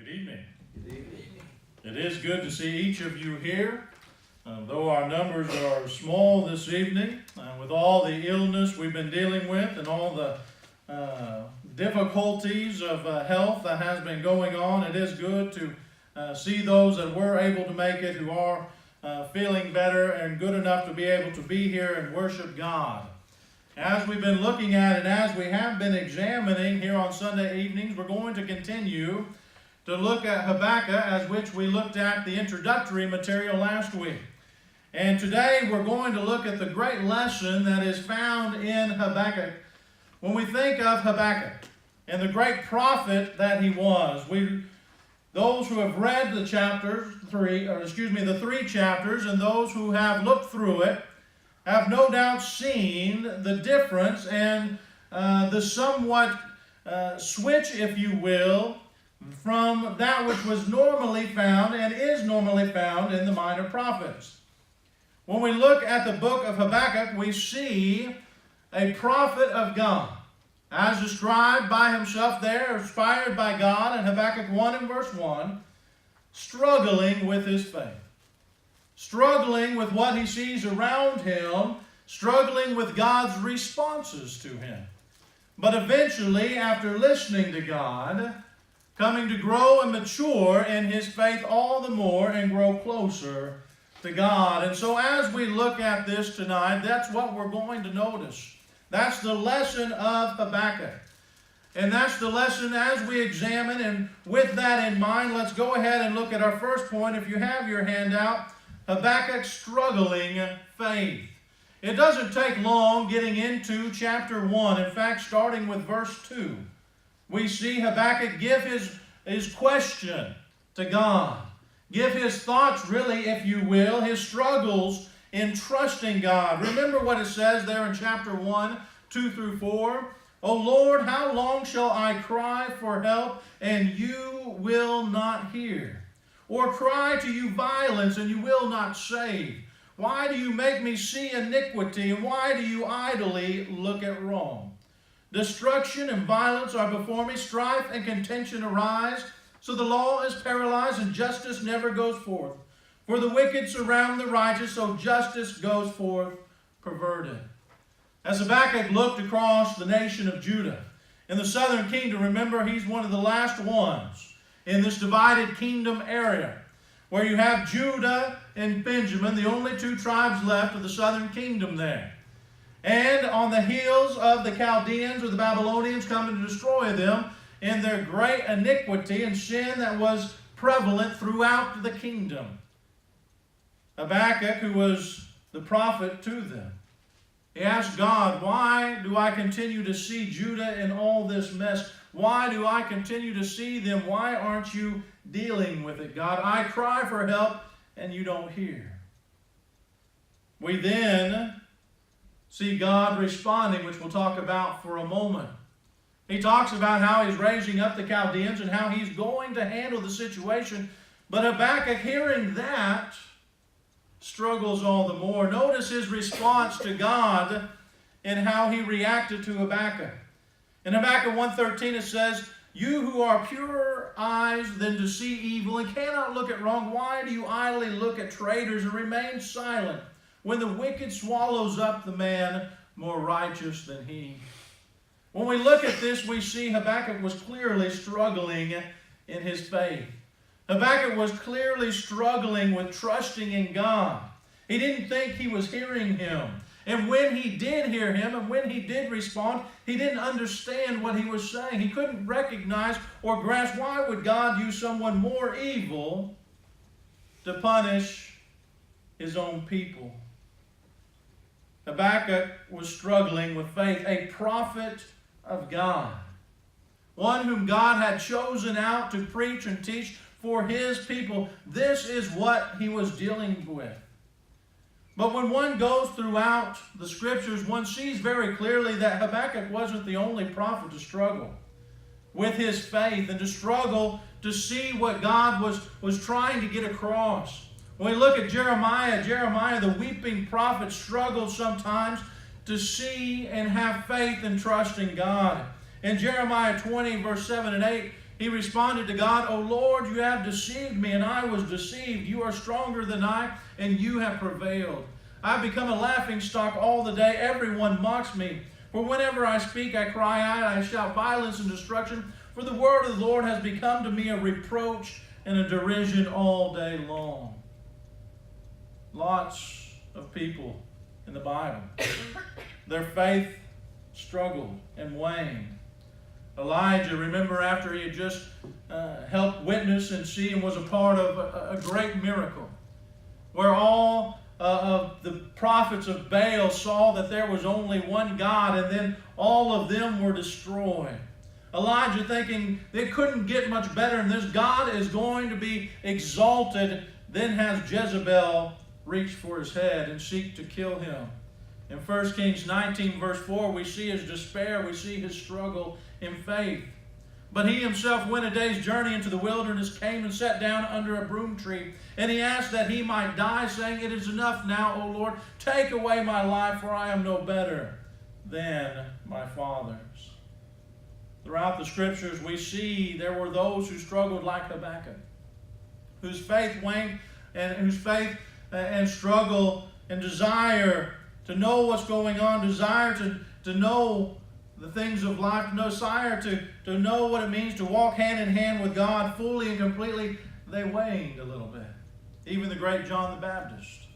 Good evening. Good evening. It is good to see each of you here. Though our numbers are small this evening, with all the illness we've been dealing with and all the difficulties of health that has been going on, it is good to see those that were able to make it who are feeling better and good enough to be able to be here and worship God. As we've been looking at and as we have been examining here on Sunday evenings, we're going to continue to look at Habakkuk, as which we looked at the introductory material last week. And today we're going to look at the great lesson that is found in Habakkuk. When we think of Habakkuk and the great prophet that he was, those who have read the the three chapters, and those who have looked through it, have no doubt seen the difference and the somewhat switch, if you will, from that which was normally found and is normally found in the minor prophets. When we look at the book of Habakkuk, we see a prophet of God, as described by himself there, inspired by God in Habakkuk 1 and verse 1, struggling with his faith. Struggling with what he sees around him, struggling with God's responses to him. But eventually, after listening to God, coming to grow and mature in his faith all the more and grow closer to God. And so as we look at this tonight, that's what we're going to notice. That's the lesson of Habakkuk. And that's the lesson as we examine. And with that in mind, let's go ahead and look at our first point. If you have your handout, Habakkuk's struggling faith. It doesn't take long getting into chapter 1. In fact, starting with verse 2, we see Habakkuk give his question to God. Give his thoughts, really, if you will, his struggles in trusting God. Remember what it says there in chapter 1, 2 through 4. O Lord, how long shall I cry for help, and you will not hear? Or cry to you violence, and you will not save? Why do you make me see iniquity, and why do you idly look at wrong? Destruction and violence are before me, strife and contention arise. So the law is paralyzed, and justice never goes forth. For the wicked surround the righteous, so justice goes forth perverted. As Habakkuk looked across the nation of Judah, in the southern kingdom, remember he's one of the last ones in this divided kingdom area, where you have Judah and Benjamin, the only two tribes left of the southern kingdom there. And on the heels of the Chaldeans or the Babylonians coming to destroy them in their great iniquity and sin that was prevalent throughout the kingdom, Habakkuk, who was the prophet to them, he asked God, why do I continue to see Judah in all this mess? Why do I continue to see them? Why aren't you dealing with it, God? I cry for help and you don't hear. We then see God responding, which we'll talk about for a moment. He talks about how he's raising up the Chaldeans and how he's going to handle the situation. But Habakkuk, hearing that, struggles all the more. Notice his response to God and how he reacted to Habakkuk. In Habakkuk 1:13 it says, you who are purer eyes than to see evil and cannot look at wrong, why do you idly look at traitors and remain silent when the wicked swallows up the man more righteous than he? When we look at this, we see Habakkuk was clearly struggling in his faith. Habakkuk was clearly struggling with trusting in God. He didn't think he was hearing him. And when he did hear him and when he did respond, he didn't understand what he was saying. He couldn't recognize or grasp why would God use someone more evil to punish his own people. Habakkuk was struggling with faith, a prophet of God, one whom God had chosen out to preach and teach for his people. This is what he was dealing with. But when one goes throughout the scriptures, one sees very clearly that Habakkuk wasn't the only prophet to struggle with his faith and to struggle to see what God was trying to get across. When we look at Jeremiah, the weeping prophet, struggled sometimes to see and have faith and trust in God. In Jeremiah 20, verse 7 and 8, He responded to God, "O Lord, you have deceived me, and I was deceived. You are stronger than I, and you have prevailed. I've become a laughingstock all the day. Everyone mocks me. For whenever I speak, I cry out, I shout violence and destruction. For the word of the Lord has become to me a reproach and a derision all day long." Lots of people in the Bible, their faith struggled and waned. Elijah, remember, after he had just helped witness and see and was a part of a great miracle, where all of the prophets of Baal saw that there was only one God, and then all of them were destroyed. Elijah thinking it couldn't get much better than this. God is going to be exalted. Then has Jezebel reach for his head and seek to kill him. In 1 Kings 19 verse 4, we see his despair, we see his struggle in faith. But he himself went a day's journey into the wilderness, came and sat down under a broom tree, and he asked that he might die, saying, "It is enough now, O Lord, take away my life, for I am no better than my fathers." Throughout the scriptures, we see there were those who struggled like Habakkuk, whose faith waned, and whose faith and struggle and desire to know what's going on, desire to know the things of life, desire to know what it means to walk hand in hand with God fully and completely, they waned a little bit. Even the great John the Baptist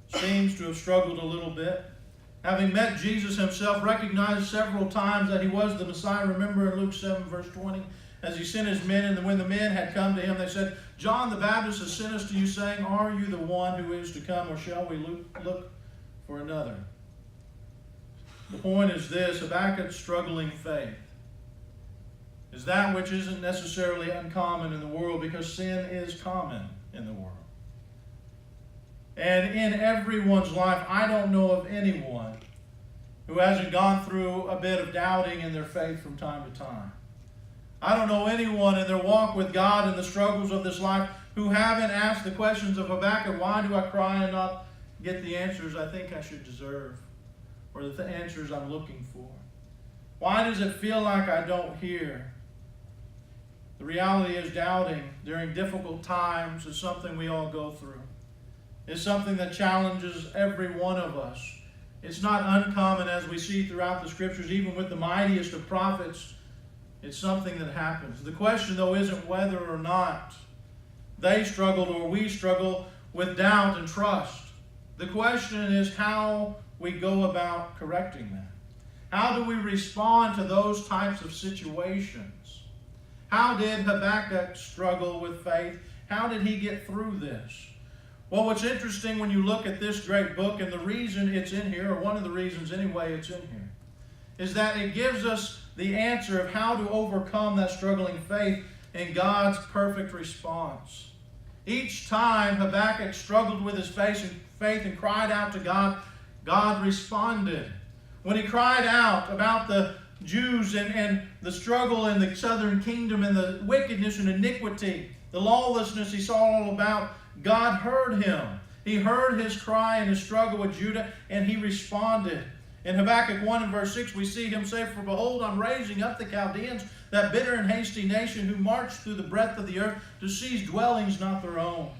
seems to have struggled a little bit. Having met Jesus himself, recognized several times that he was the Messiah. Remember in Luke 7 verse 20, as he sent his men, and when the men had come to him, they said, "John the Baptist has sent us to you, saying, are you the one who is to come, or shall we look for another?" The point is this: Habakkuk's struggling faith is that which isn't necessarily uncommon in the world, because sin is common in the world. And in everyone's life, I don't know of anyone who hasn't gone through a bit of doubting in their faith from time to time. I don't know anyone in their walk with God and the struggles of this life who haven't asked the questions of Habakkuk: why do I cry and not get the answers I think I should deserve, or the answers I'm looking for? Why does it feel like I don't hear? The reality is, doubting during difficult times is something we all go through. It's something that challenges every one of us. It's not uncommon, as we see throughout the scriptures, even with the mightiest of prophets. It's something that happens. The question, though, isn't whether or not they struggled or we struggle with doubt and trust. The question is how we go about correcting that. How do we respond to those types of situations? How did Habakkuk struggle with faith? How did he get through this? Well, what's interesting when you look at this great book, and the reason it's in here, or one of the reasons anyway it's in here, is that it gives us the answer of how to overcome that struggling faith in God's perfect response. Each time Habakkuk struggled with his faith and cried out to God, God responded. When he cried out about the Jews and the struggle in the southern kingdom and the wickedness and iniquity, the lawlessness he saw all about, God heard him. He heard his cry and his struggle with Judah, and he responded. In Habakkuk 1 and verse 6, we see him say, "For behold, I'm raising up the Chaldeans, that bitter and hasty nation, who march through the breadth of the earth to seize dwellings not their own."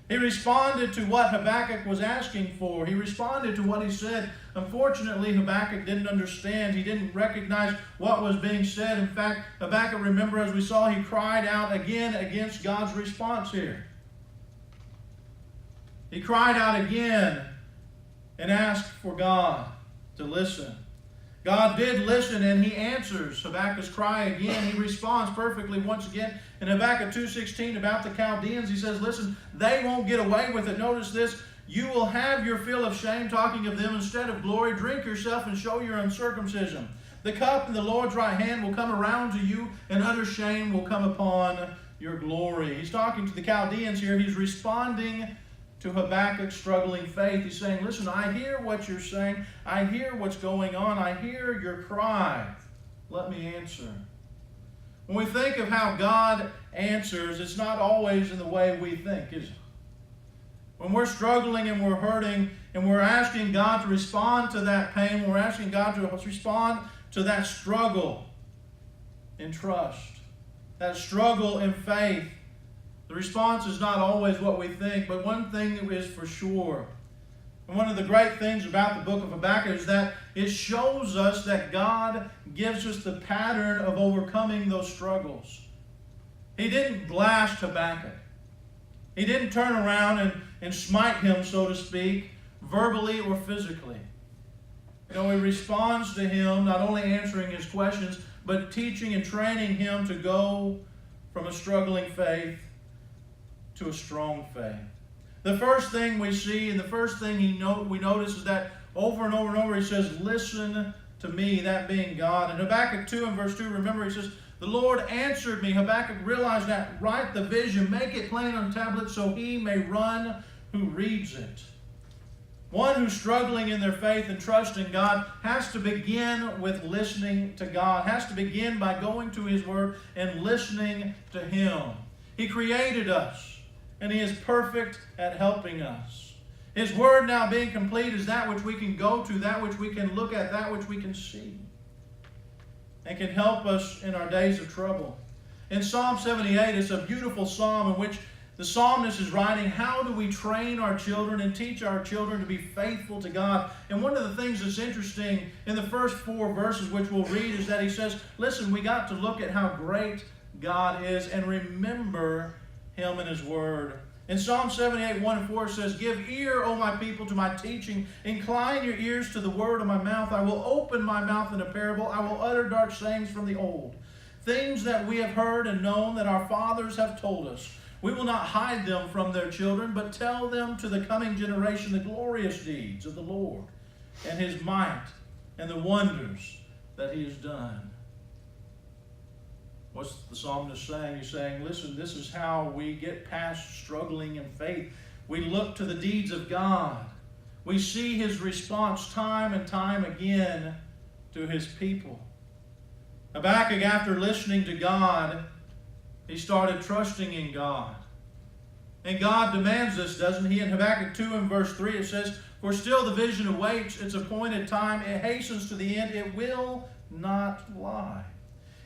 He responded to what Habakkuk was asking for. He responded to what he said. Unfortunately, Habakkuk didn't understand. He didn't recognize what was being said. In fact, Habakkuk, remember, as we saw, he cried out again against God's response here. He cried out again and asked for God to listen. God did listen, and he answers Habakkuk's cry again. He responds perfectly once again. In Habakkuk 2:16 about the Chaldeans, he says, listen, they won't get away with it. Notice this: you will have your fill of shame, talking of them instead of glory. Drink yourself and show your uncircumcision. The cup in the Lord's right hand will come around to you, and utter shame will come upon your glory. He's talking to the Chaldeans here. He's responding to Habakkuk's struggling faith. He's saying, listen, I hear what you're saying. I hear what's going on. I hear your cry. Let me answer. When we think of how God answers, it's not always in the way we think, is it? When we're struggling and we're hurting and we're asking God to respond to that pain, we're asking God to respond to that struggle in trust. that struggle in faith, the response is not always what we think, but one thing is for sure. And one of the great things about the book of Habakkuk is that it shows us that God gives us the pattern of overcoming those struggles. He didn't blast Habakkuk. He didn't turn around and smite him, so to speak, verbally or physically. He responds to him, not only answering his questions, but teaching and training him to go from a struggling faith to a strong faith. The first thing we see and the first thing we notice is that over and over and over he says, listen to me, that being God. In Habakkuk 2 and verse 2, remember he says, the Lord answered me. Habakkuk realized that. Write the vision, make it plain on tablets so he may run who reads it. One who's struggling in their faith and trusting God has to begin with listening to God, has to begin by going to His Word and listening to Him. He created us, and He is perfect at helping us. His Word now being complete is that which we can go to, that which we can look at, that which we can see, and can help us in our days of trouble. In Psalm 78, it's a beautiful psalm in which the psalmist is writing, how do we train our children and teach our children to be faithful to God? And one of the things that's interesting in the first 4 verses, which we'll read, is that he says, listen, we got to look at how great God is and remember Him and His Word. In Psalm 78, 1 and 4 says, give ear, O my people, to my teaching. Incline your ears to the word of my mouth. I will open my mouth in a parable. I will utter dark sayings from the old. Things that we have heard and known that our fathers have told us. We will not hide them from their children, but tell them to the coming generation the glorious deeds of the Lord and His might and the wonders that He has done. What's the psalmist saying? He's saying, listen, this is how we get past struggling in faith. We look to the deeds of God. We see His response time and time again to His people. Habakkuk, after listening to God, he started trusting in God. And God demands this, doesn't He? In Habakkuk 2 and verse 3 it says, for still the vision awaits its appointed time. It hastens to the end. It will not lie.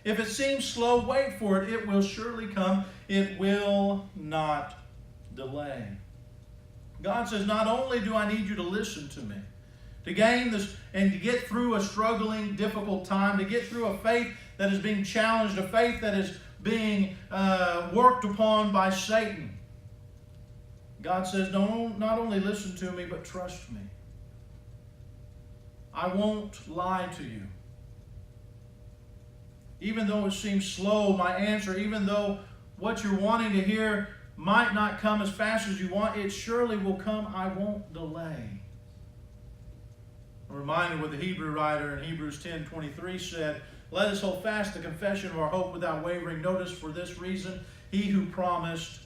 If it seems slow, wait for it. It will surely come. It will not delay. God says, not only do I need you to listen to me, to gain this and to get through a struggling, difficult time, to get through a faith that is being challenged, a faith that is being worked upon by Satan. God says, not only listen to me, but trust me. I won't lie to you. Even though it seems slow, my answer, even though what you're wanting to hear might not come as fast as you want, it surely will come. I won't delay. I'm reminded what the Hebrew writer in Hebrews 10:23 said, let us hold fast the confession of our hope without wavering. Notice, for this reason, He who promised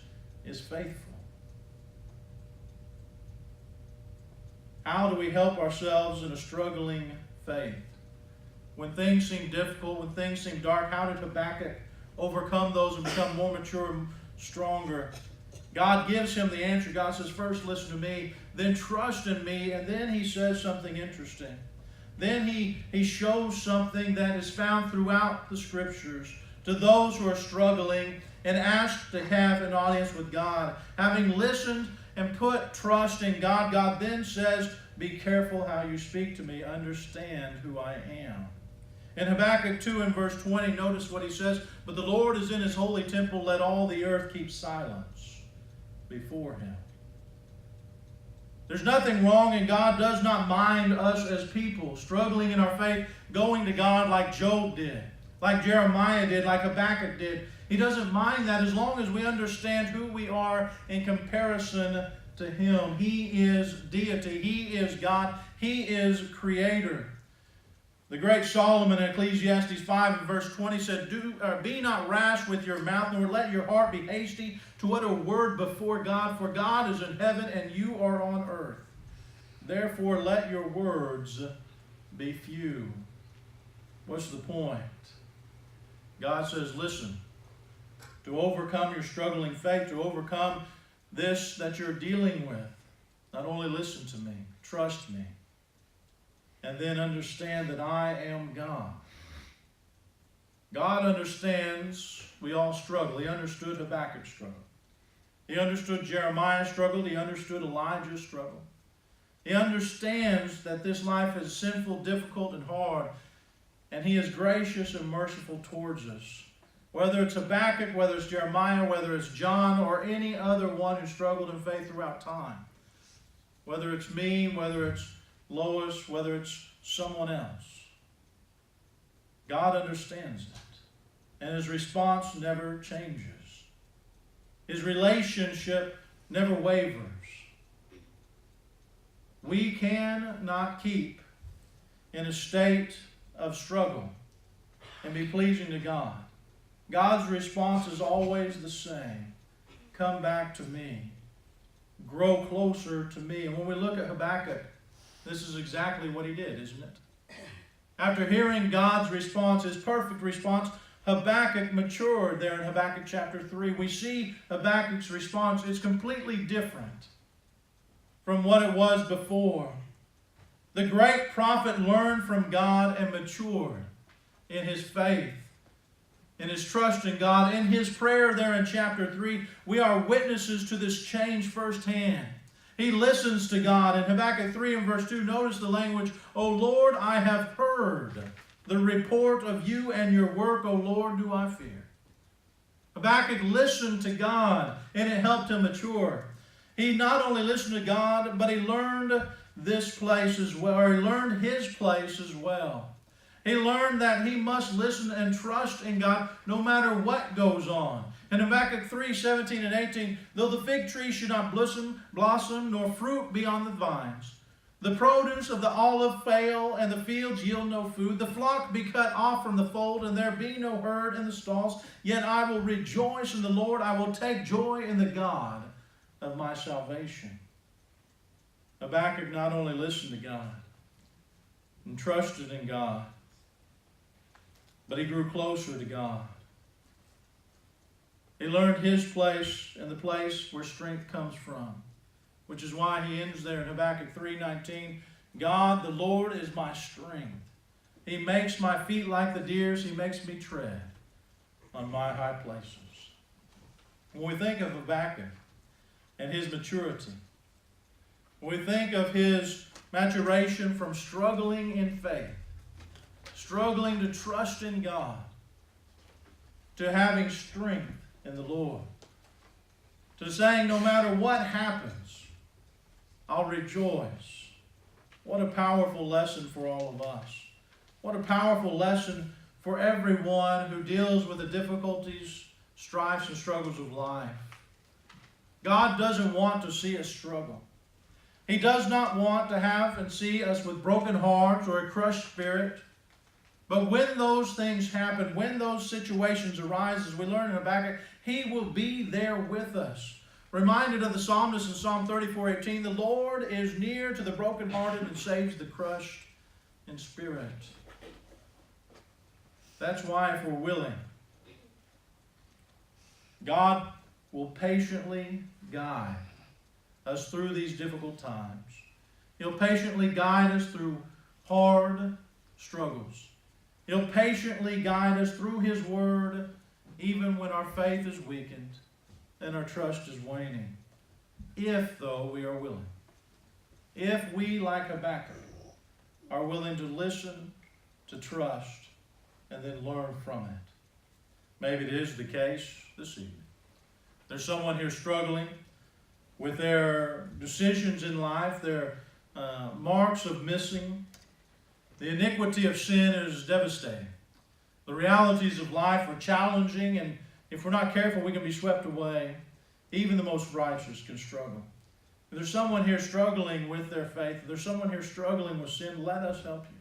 is faithful. How do we help ourselves in a struggling faith? When things seem difficult, when things seem dark, how did Habakkuk overcome those and become more mature and stronger? God gives him the answer. God says, first listen to me, then trust in me, and then He says something interesting. Then he shows something that is found throughout the Scriptures to those who are struggling and ask to have an audience with God. Having listened and put trust in God, God then says, be careful how you speak to me. Understand who I am. In Habakkuk 2 and verse 20, notice what he says, but the Lord is in His holy temple. Let all the earth keep silence before Him. There's nothing wrong, and God does not mind us as people struggling in our faith, going to God like Job did, like Jeremiah did, like Habakkuk did. He doesn't mind that as long as we understand who we are in comparison to Him. He is deity. He is God. He is Creator. The great Solomon in Ecclesiastes 5 and verse 20 said, be not rash with your mouth, nor let your heart be hasty to utter a word before God, for God is in heaven and you are on earth. Therefore let your words be few. What's the point? God says, listen, to overcome your struggling faith, to overcome this that you're dealing with, not only listen to me, trust me, and then understand that I am God. God understands we all struggle. He understood Habakkuk's struggle. He understood Jeremiah's struggle. He understood Elijah's struggle. He understands that this life is sinful, difficult, and hard, and He is gracious and merciful towards us. Whether it's Habakkuk, whether it's Jeremiah, whether it's John, or any other one who struggled in faith throughout time. Whether it's me, whether it's Lois, whether it's someone else. God understands that. And His response never changes. His relationship never wavers. We cannot keep in a state of struggle and be pleasing to God. God's response is always the same. Come back to me. Grow closer to me. And when we look at Habakkuk, this is exactly what he did, isn't it? After hearing God's response, His perfect response, Habakkuk matured there in Habakkuk chapter 3. We see Habakkuk's response is completely different from what it was before. The great prophet learned from God and matured in his faith, in his trust in God. In his prayer there in chapter 3, we are witnesses to this change firsthand. He listens to God. In Habakkuk 3 and verse 2, notice the language, O Lord, I have heard the report of you and your work, O Lord, do I fear. Habakkuk listened to God, and it helped him mature. He not only listened to God, but he learned this place as well, or he learned his place as well. He learned that he must listen and trust in God no matter what goes on. In Habakkuk 3:17 and 18, though the fig tree should not blossom, nor fruit be on the vines, the produce of the olive fail, and the fields yield no food, the flock be cut off from the fold, and there be no herd in the stalls, yet I will rejoice in the Lord, I will take joy in the God of my salvation. Habakkuk not only listened to God and trusted in God, but he grew closer to God. He learned his place and the place where strength comes from, which is why he ends there in Habakkuk 3:19, God, the Lord, is my strength. He makes my feet like the deer's. He makes me tread on my high places. When we think of Habakkuk and his maturity, when we think of his maturation from struggling in faith, struggling to trust in God, to having strength in the Lord, to saying no matter what happens, I'll rejoice. What a powerful lesson for all of us. What a powerful lesson for everyone who deals with the difficulties, strifes, and struggles of life. God doesn't want to see us struggle. He does not want to have and see us with broken hearts or a crushed spirit. But when those things happen, when those situations arise, as we learn in Habakkuk, He will be there with us. Reminded of the psalmist in Psalm 34:18, the Lord is near to the brokenhearted and saves the crushed in spirit. That's why, if we're willing, God will patiently guide us through these difficult times. He'll patiently guide us through hard struggles. He'll patiently guide us through His Word, even when our faith is weakened and our trust is waning. If, though, we are willing. If we, like Habakkuk, are willing to listen, to trust, and then learn from it. Maybe it is the case this evening. There's someone here struggling with their decisions in life, their marks of missing. The iniquity of sin is devastating. The realities of life are challenging, and if we're not careful, we can be swept away. Even the most righteous can struggle. If there's someone here struggling with their faith, if there's someone here struggling with sin, let us help you.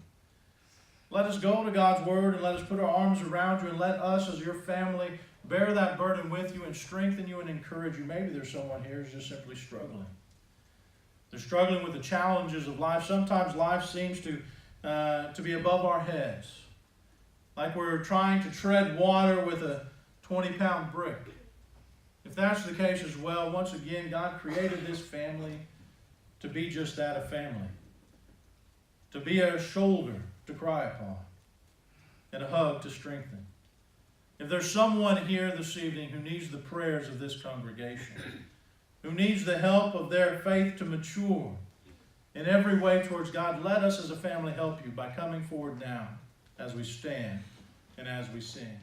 Let us go to God's Word and let us put our arms around you and let us, as your family, bear that burden with you and strengthen you and encourage you. Maybe there's someone here who's just simply struggling. They're struggling with the challenges of life. Sometimes life seems to be above our heads, like we're trying to tread water with a 20-pound brick. If that's the case as well, once again, God created this family to be just that, a family. To be a shoulder to cry upon and a hug to strengthen. If there's someone here this evening who needs the prayers of this congregation, who needs the help of their faith to mature in every way towards God, let us as a family help you by coming forward now as we stand and as we sing.